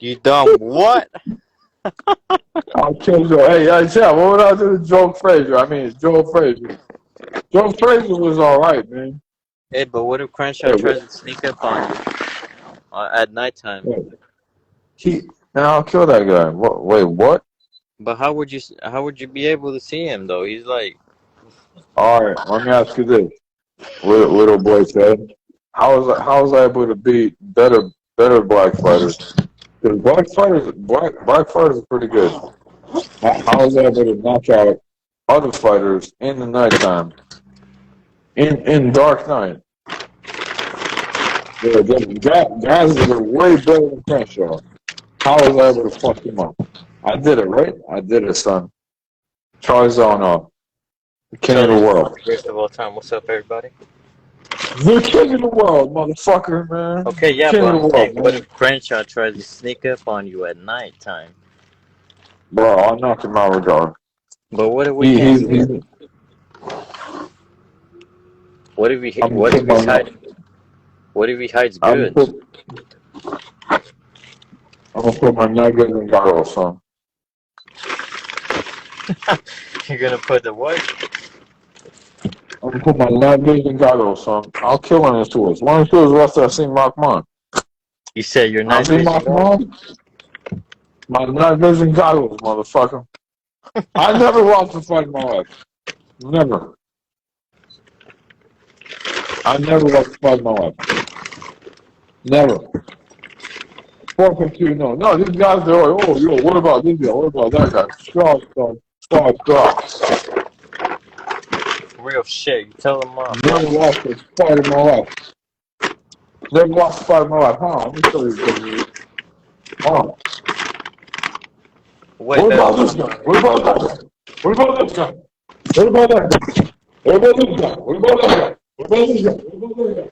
You dumb what? I'll kill Joe. Hey, yeah, what would I do to Joe Frazier? I mean, Joe Frazier. Joe Frazier was alright, man. Hey, but what if Crenshaw Hey, tries to sneak up on you at nighttime? and I'll kill that guy. Wait, what? But how would you be able to see him though? He's like, Alright, let me ask you this. Little boy said, how was I able to beat better black fighters? Because black fighters are pretty good. How was I able to knock out other fighters in the nighttime? In dark night. Yeah, guys that are way better than Crenshaw. How was I able to fuck him up? I did it, right? I did it, son. Charlie Zelenoff, the king of the world. Greatest of all time. What's up, everybody? The king of the world, motherfucker, man. Okay, yeah, king but of the I'm saying, world, what man. if Crenshaw tries to sneak up on you at nighttime? Bro, I'll knock him out regardless. But what if we can't? What if he hiding? What if he hides good? I'm gonna put my nuggets in goggles, son. You're gonna put the what? I'm gonna put my nuggets in goggles, son. I'll kill one of his tours. One of his tours left I see Mark Mon. You said you're not vision. Mark Mon. My night vision goggles, motherfucker. I never lost a fight in my life. Never. I never lost a fight in my life. Never. Fucking you know. No, these guys are like, oh, yo, what about this guy? What about that guy? Stop. Real shit. You tell them off. Never lost a fight in my life. Never lost a fight in my life. Huh? Let me show you. Huh? Wait, what about this guy? What about that guy? What about this guy? What about that guy? What about this guy? What about that guy? What about this guy? What about that guy?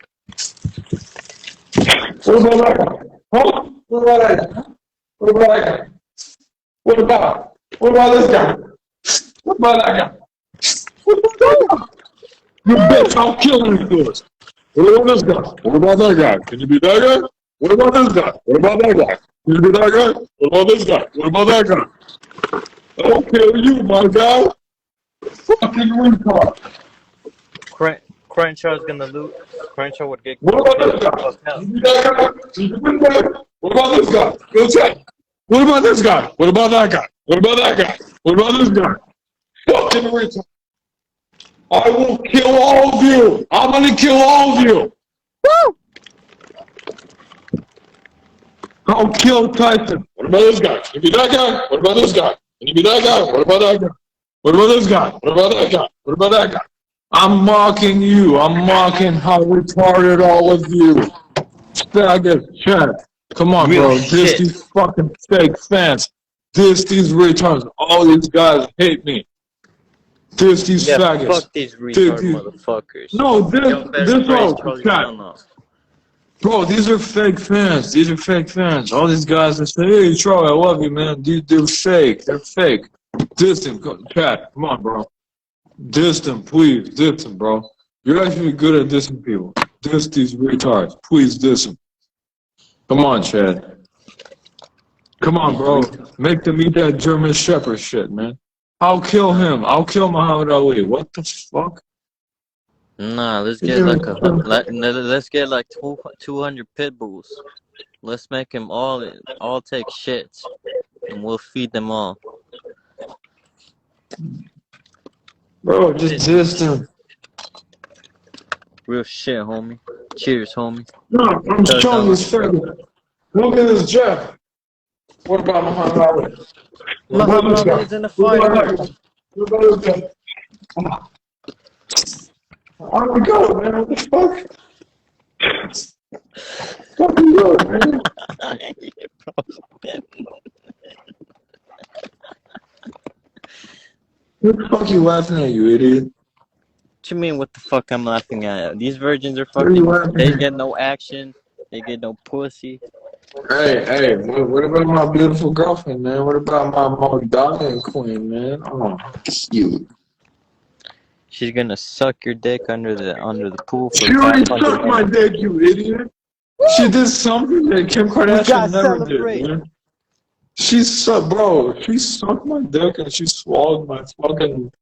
What about that guy? Huh? What about that guy? What about that guy? What about this guy? What about that guy? What about that guy? You bitch, I'll kill you for this. What about this guy? What about that guy? Can you be that guy? What about this guy? What about that guy? Can you be that guy? What about this guy? What about that guy? I'll kill you, my guy. Fucking retard. Crenshaw's gonna lose. Crenshaw would get. What about this guy? Can you be that guy? Can you be that guy? What about this guy? Go check. What about this guy? What about that guy? What about that guy? What about this guy? Fucking retard. I will kill all of you. I'm gonna kill all of you. Woo! I'll kill Tyson. What about this guy? Can you be that guy? What about this guy? Can you be that guy? What about that guy? What about this guy? What about that guy? What about that guy? I'm mocking you. I'm mocking how retarded all of you. Faggot, chat. Come on, Real bro. shit. Diss these fucking fake fans. Diss these retards. All these guys hate me. Diss these faggots. Fuck these retard motherfuckers. No, this all chat. Bro, these are fake fans. These are fake fans. All these guys that say, hey, Charlie, I love you, man. They're fake. They're fake. Diss them. Chat, come on, bro. Diss them, please. Diss them, bro. You're actually good at dissing people. Diss these retards. Please diss them. Come on, Chad. Come on, bro. Make them eat that German Shepherd shit, man. I'll kill him. I'll kill Muhammad Ali. What the fuck? Nah, let's get let's get like 200 pit bulls. Let's make them all take shits, and we'll feed them all. Bro, just diss them. Real shit, homie. Cheers, homie. No, I'm showing this faggot. Look at this Jeff. What about Muhammad Ali? Muhammad Ali's in the fight. What about this guy? Oh my god, man, what the fuck? Fucking good, man. What the fuck are you laughing at, you idiot? What you mean, what the fuck I'm laughing at? These virgins are fucking, they get no action, they get no pussy. Hey, what about my beautiful girlfriend, man? What about my Moldavian queen, man? Oh, cute. She's gonna suck your dick under the pool for She already sucked my dick, you idiot. She did something that Kim We gotta Kardashian never did, celebrate. man. Bro, she sucked my dick and she swallowed my fucking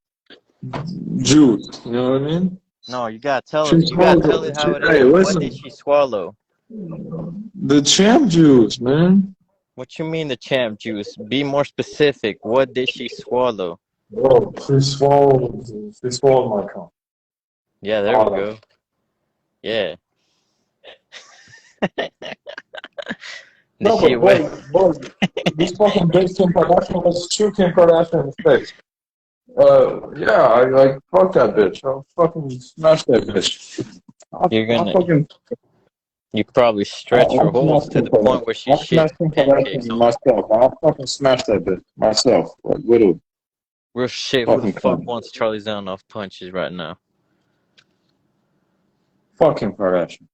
juice. You know what I mean? No, you gotta tell She it. You gotta swallowed tell it how it hey, is. What did listen. she swallow? The champ juice, man. What you mean the champ juice? Be more specific. What did she swallow? Bro, she swallowed my cum. Yeah, there we All of go. Yeah. Did No, she but wait? this fucking bitch Kim Kardashian was true Kim Kardashian in the face. Yeah, I like fuck that bitch. I'll fucking smash that bitch. You're I'll gonna. fucking You probably stretch her I'll holes smash to Kim the point Kardashian. where she I'll smash shit Kim pancakes Kardashian on you. myself. I'll fucking smash that bitch myself. Like literally, Real shit. Who the fucking fuck cum. wants Charlie Zelenoff punches right now? Fucking Kardashian.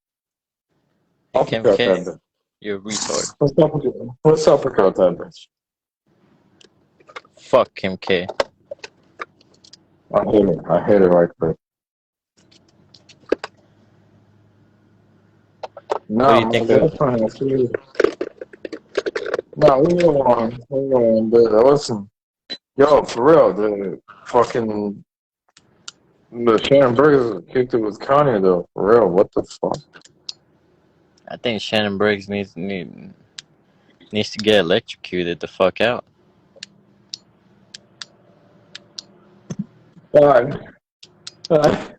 And I'll Kim pick out that K, bitch. you're a retard. What's up pick out that bitch? Fuck Kim K. I hate it. I hate it right quick. What do Nah, you my think of? girlfriend. Nah, we go on. We go on. But listen, yo, for real, the Shannon Burgers kicked it with Kanye though. For real, what the fuck? I think Shannon Briggs needs to get electrocuted the fuck out. Alright. Okay,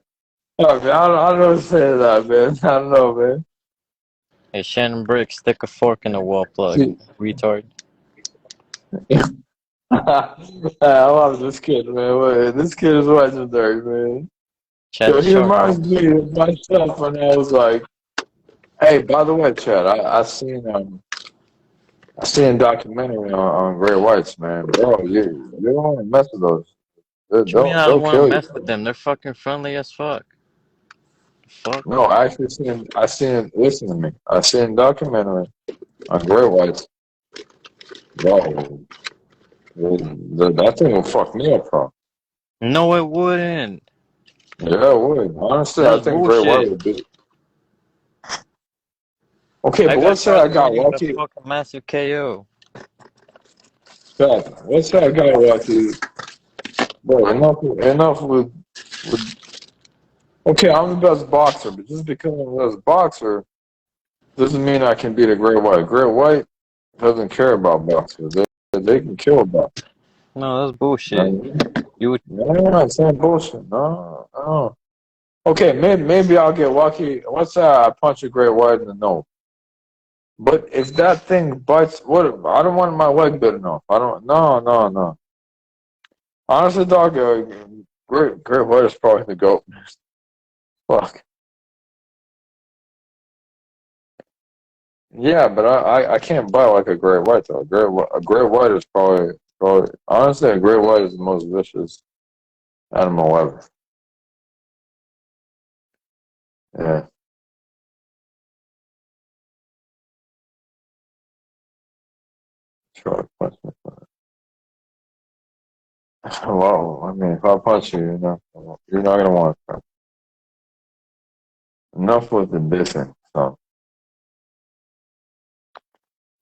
I don't know what to say to that, man. I don't know, man. Hey, Shannon Briggs, stick a fork in the wall plug, See, retard. I love this kid, man. This kid is legendary, man. Chad Yo, the he Shark. reminds me of myself when I was like, hey, by the way, Chad, I seen a documentary on Great Whites, man. Bro, you don't want to mess with those. What you mean I don't They'll want to kill mess with you. them? They're fucking friendly as fuck. Fuck. No, I actually listen to me. I seen a documentary on Great Whites. Bro, that thing will fuck me up, bro. No, it wouldn't. Yeah, it would. Honestly, I That's think Great White bullshit. would be. Okay, I but got let's say I Charlie got winning with a lucky. fucking massive KO. Let's say I got lucky. Bro, enough with. Okay, I'm the best boxer, but just because I'm the best boxer doesn't mean I can beat a Great White. Great White doesn't care about boxers. They can kill a boxer. No, that's You know bullshit. what I mean? You would. No, I'm not saying bullshit. No, no. Okay, maybe I'll get lucky. Let's say I punch a Great White in the nose. But if that thing bites, what? I don't want my leg bitten off. I don't. No, no, no. Honestly, dog, Great White is probably the goat. Fuck. Yeah, but I can't bite like a Great White though. A Great White is probably honestly a Great White is the most vicious animal ever. Yeah. Sure. Well, I mean, if I punch you, you're not gonna want to. Enough with the dissing. So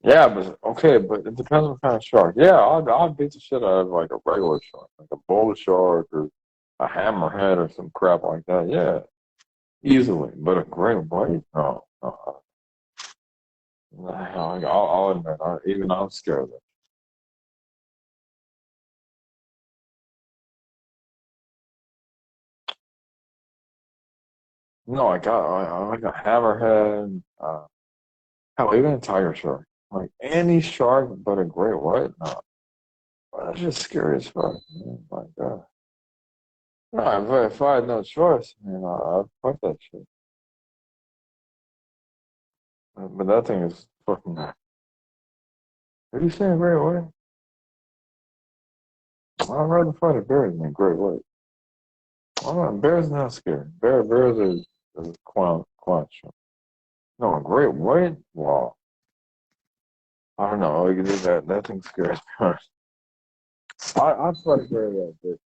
yeah, but okay, but it depends on what kind of shark. Yeah, I'll beat the shit out of like a regular shark, like a bull shark or a hammerhead or some crap like that. Yeah, easily. But a great white, no, no. I'll admit, even I'm scared of it. No, I like a hammerhead. Hell, even a tiger shark. Like any shark but a great white. No, that's just scary as fuck. Man. My God. No, if I had no choice, I'd fuck that shit. But that thing is fucking. Are you saying great white? I'd rather fight a bear than a great white. I don't know, bear's not scary. Bears are quanch. No, a great white? Wow. I don't know. Like, that thing scares me. I'd fight a great white, but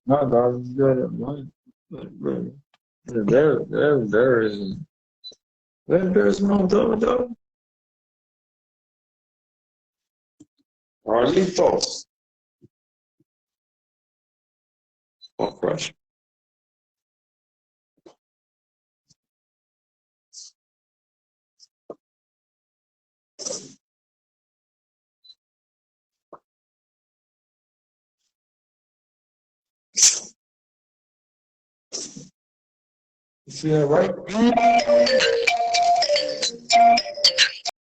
No, dog, you got it, man. There isn't. There's no dog. Carlitos. Oh, crush. You see that right?